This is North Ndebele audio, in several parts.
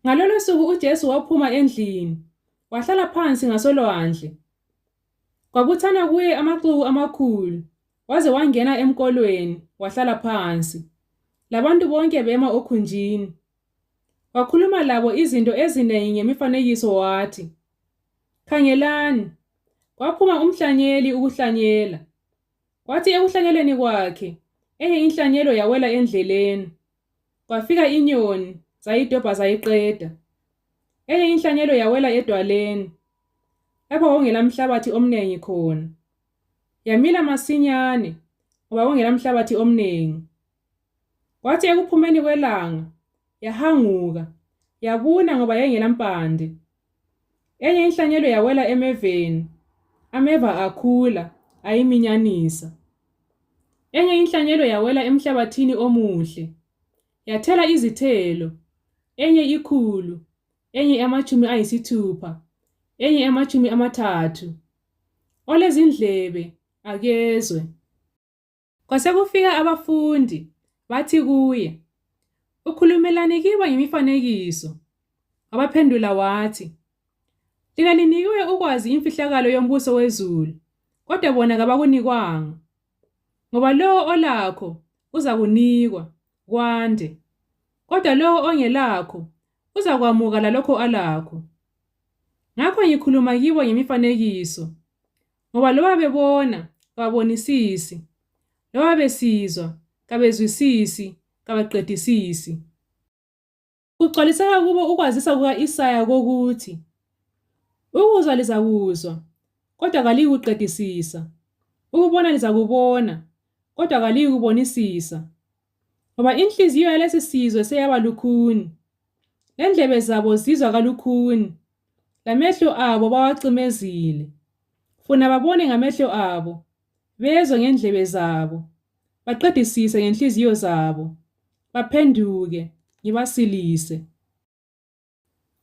Ngalolo suku uJesu waphuma endlini, wahlala phansi ngasolwandle. Kwabuthana kuye amaxuku amakhulu, waze wangena emkolweni, wahlala phansi. Labantu bonke bema okhunjini. Wakhuluma labo izinto ezinengi ngemifanekiso wathi, "Khangelani, kwaphuma umhlanyeli ukuhlanyela. Kwathi ekuhlanyeleni kwakhe, enye inhlanyelo yawela endleleni. Kwafika inyoni, zayidobha zayiqeda. Enye inhlanyelo yawela edwaleni, lapho kungelamhlabathi omnengi khona. Yamila masinyane, ngoba kungelamhlabathi omnengi. Kwathi ekuphumeni kwelanga, yahanguka, yabuna ngoba yayingelampande. Enye inhlanyelo yawela emeveni, ameva akhula, ayiminyanisa. Enye inhlanyelo yawela emhlabathini omuhle, yathela izithelo, enye 100, enye 60, enye 30. Olezindlebe akezwe." Kwasekufika abafundi, bathi kuye, "Ukhulumelani kibo ngemifanekiso?" Wabaphendula wathi, "Lina linikiwe ukwazi imfihlakalo yombuso wezulu, kodwa bona kabakunikwanga. Ngoba lowo olakho uzakunikwa, kwande, kodwa lowo ongelakho uzakwamuka lalokho alakho. Ngakho ngikhuluma kibo ngemifanekiso, ngoba loba bebona kababonisisi, loba besizwa kabezwisisi, kabaqedisisi." Kugcwaliseka kubo ukwazisa kuka-Isaya kokuthi, "Ukuzwa lizakuzwa, kodwa kalikuqedisisa. Ukubona lizakubona, kodwa kalikubonisisa. Ngoba inhliziyo yalesi sizwe seyaba lukhuni, lendlebe zabo zizwa kalukhuni, lamehlo abo bawacimezile. Funa babone ngamehlo abo, bezwe ngendlebe zabo, baqedisise ngenhliziyo zabo, baphenduke, ngibasilise.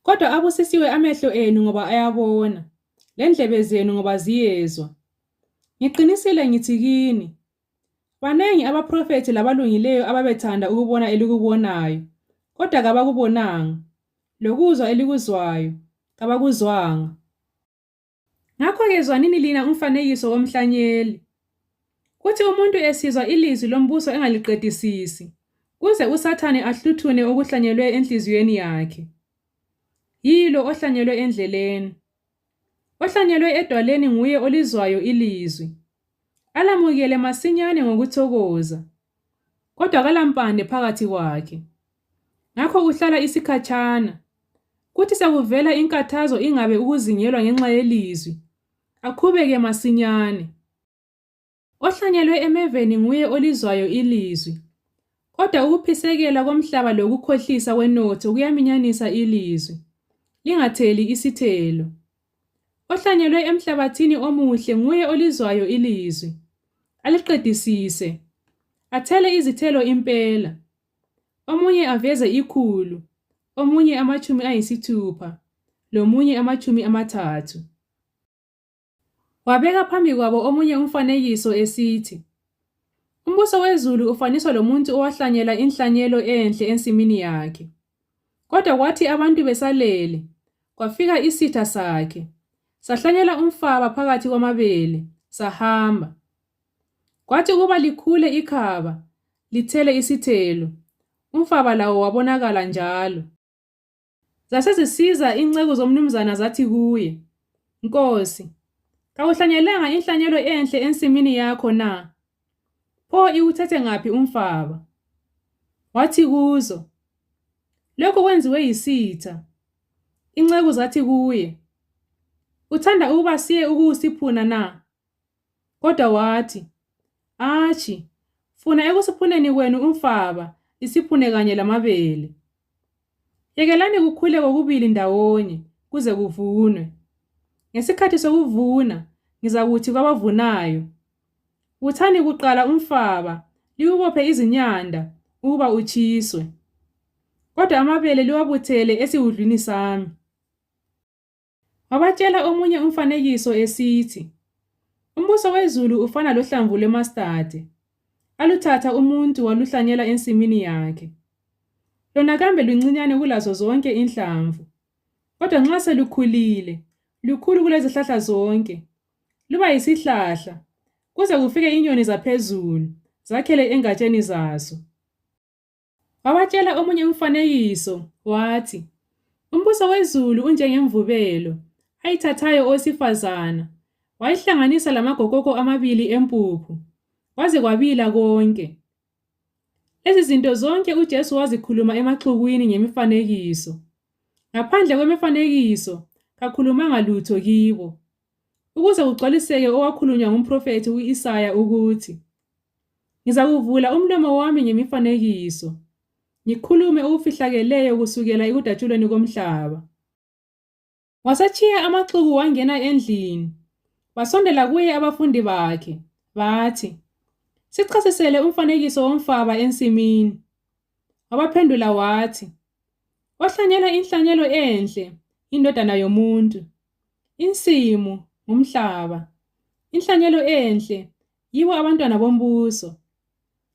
Kodwa abusisiwe amehlo enu ngoba ayabona, lendlebe zenu ngoba ziyezwa. Ngiqinisile ngithi kini, banengi abaprofethi labalungileyo ababethanda ukubona elikubonayo, kodwa kabakubonanga, lokuzwa elikuzwayo, kabakuzwanga. Ngakho-ke zwanini lina umfanekiso womhlanyeli. Kuthi umuntu esizwa ilizwi lombuso engaliqedisisi, kuze uSathane ahluthune okuhlanyelwe enhliziyweni yakhe. Yilo ohlanyelwe endleleni. Ohlanyelwe edwaleni nguye olizwayo ilizwi, alamukele masinyane ngokuthokoza, kodwa kalampande phakathi kwakhe. Ngakho uhlala isikhatshana, kuthi sekuvela inkathazo ingabe ukuzingelwa ngenxa yelizwi, akhubeke masinyane. Ohlanyelwe emeveni nguye olizwayo ilizwi, kodwa ukuphisekela komhlaba lokukhohlisa kwenotho kuyaminyanisa ilizwi, lingatheli isithelo. Ohlanyelwe emhlabathini omuhle nguye olizwayo ilizwi, aliqedisise, athele izithelo impela. Omunye aveze 100, omunye 60, lomunye 30. Wabeka phambi kwabo omunye umfanekiso esithi, "Umbuso wezulu ufaniswa lomuntu owahlanyela inhlanyelo enhle ensimini yakhe. Kodwa kwathi abantu besalele, kwafika isitha sakhe, sahlanyela umfaba phakathi kwamabele, sahamba. Kwathi kuba likhule ikhaba, lithele isithelo, umfaba lawo wabonakala njalo. Zasezisiza inceku zomnumzana zathi kuye, 'Nkosi, kawuhlanyelanga inhlanyelo enhle ensimini yakho na? Pho iwuthethe ngaphi umfaba?' Wathi kuzo, 'Lokhu kwenziwe yisitha.' Inceku zathi kuye, 'Uthanda ukuba siye ukusiphuna na?' Kodwa wathi, 'Atshi, funa ekusiphuneni kwenu umfaba, lisiphune kanye lamabele. Yekelani kukhule kokubili ndawonye, kuze kuvunwe. Ngesikhathi sokuvuna, ngizakuthi kwabavunayo, buthani kuqala umfaba, liwubophe izinyanda, ukuba utshiswe. Kodwa amabele liwabuthele esiwudlwini sami.' Wabatshela omunye umfanekiso esithi, "Umbuso wezulu ufana lohlamvu lwemastadi, aluthatha umuntu waluhlanyela ensimini yakhe. Lona kambe luncinyane kulazo zonke inhlamvu, kodwa nxa selukhulile, lukhulu kulezihlahla zonke, luba yisihlahla, kuze kufike inyoni zaphezulu, zakhele engatsheni zaso. Wabatshela omunye umfanekiso, wathi, umbuso wezulu unjengemvubelo, ayithathayo owesifazana, wayihlanganisa lamagokoko amabili empuphu, kwaze kwabila konke. Lezi zinto zonke uJesu wazikhuluma emaxukwini ngemifanekiso. Ngaphandle kwemifanekiso, kakhulumanga lutho kibo, ukuze kugcwaliseke okwakhulunywa ngumphrofethi u-Isaya ukuthi, ngizakuvula umlomo wami ngemifanekiso, ngikhulume okufihlakeleyo kusukela ekudatshulweni komhlaba. Wasechiya amaxuku wangena endlini, basondela kuye abafundi bakhe, bathi, sichasisele umfanekiso womfaba ensimini. Wabaphendula wathi, ohlanyela inhlanyelo enhle, indodana yomuntu, insimu, ngumhlaba, inhlanyelo enhle, yibo abantwana bombuso,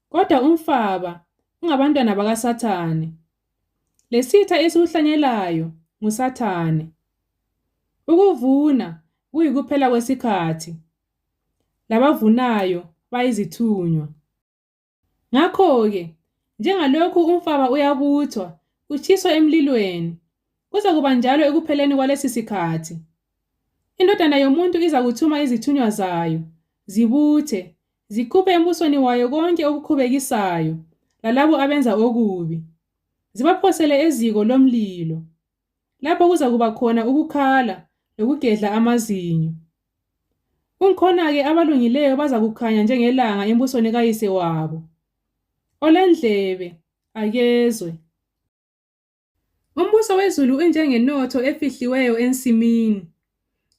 kodwa umfaba, ungabantwana bakaSathane. Lesitha esiwuhlanyelayo, nguSathane. Ukuvuna kuyikuphela kwesikhathi, labavunayo bayizithunywa. Ngakho-ke, njengalokhu umfaba uyabuthwa, utshiswa emlilweni, kuzakuba njalo ekupheleni kwalesi sikhathi. Indodana yomuntu izakuthuma izithunywa zayo, zibuthe, zikhuphe embusweni wayo konke okukhubekisayo, lalabo abenza okubi, zibaphosele eziko lomlilo. Lapho kuzakuba khona ukukhala lokugedla amazinyo. Kunkhona-ke abalungileyo bazakukhanya njengelanga embusweni kayise wabo. Olendlebe, akezwe. Umbuso wezulu unjengenotho efihliweyo ensimini,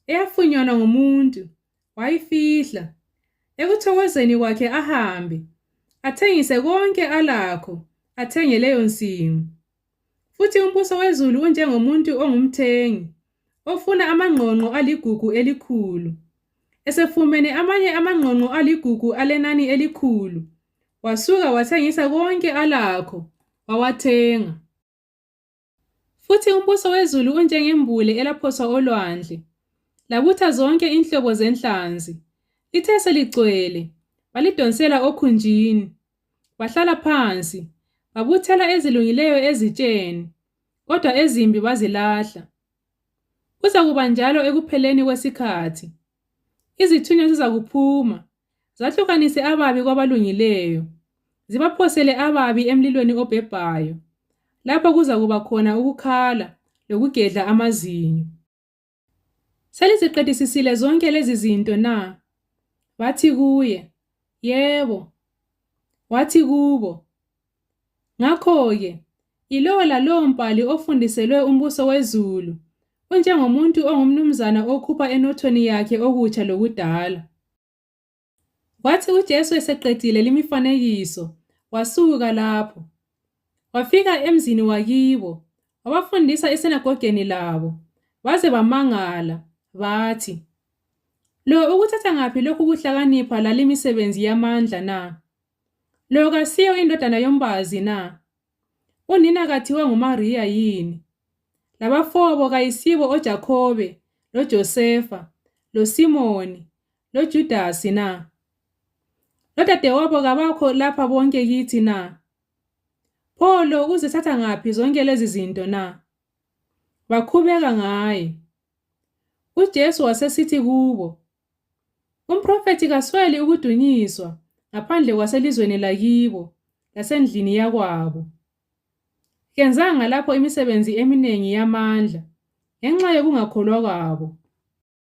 eyafunyanwa ngumuntu, wayifihla, ekuthokozeni kwakhe ahambe, athengise konke alakho, athenge leyo nsimu. Futhi umbuso wezulu unjengomuntu ongumthengi, ofuna amangqongqo aligugu elikhulu. Esefumene amanye amangqongqo aligugu alenani elikhulu, wasuka wathengisa konke alakho, wawathenga. Futhi umbuso wezulu unjengembule elaphoswa olwandle, labutha zonke inhlobo zenhlanzi, lithe seligcwele, balidonsela okhunjini, bahlala phansi, babuthela ezilungileyo ezitsheni, kodwa ezimbi bazilahla. Kuzakuba njalo ekupheleni kwesikhathi. Izithunywa zizakuphuma, zahlukanise ababi kwabalungileyo, zibaphosele ababi emlilweni obhebhayo, lapho kuzakuba khona ukukhala lokugedla amazinyo. Seliziqedisisile zonke lezi zinto na? Bathi kuye, yebo. Wathi kubo, ngakho-ke, ilowo lalowo mpali ofundiselwe umbuso wezulu, unjengomuntu ongumnumzana okhupha enothweni yakhe okutsha lokudala. Kwathi uJesu eseqedile limifanekiso, wasuka lapho, wafika emzini wakibo, wabafundisa esinagogeni labo, baze bamangala, bathi, lo ukuthatha ngaphi lokhu kuhlakanipha lalimisebenzi yamandla na? Lo kasiyo indodana yombazi na? Unina kathiwa nguMariya yini? Labafowabo kayisibo oJakhobe, loJosefa, loSimoni, loJudasi na? Lodadewabo kabakho lapha bonke kithi na? Pho lo uzithatha ngaphi zonke lezi zinto na? Bakhubeka ngaye. UJesu wasesithi kubo, umphrofethi kasweli ukudunyiswa ngaphandle kwaselizweni lakibo lasendlini yakwabo. Kenzanga lapho imisebenzi eminengi yamandla, ngenxa yokungakholwa kwabo.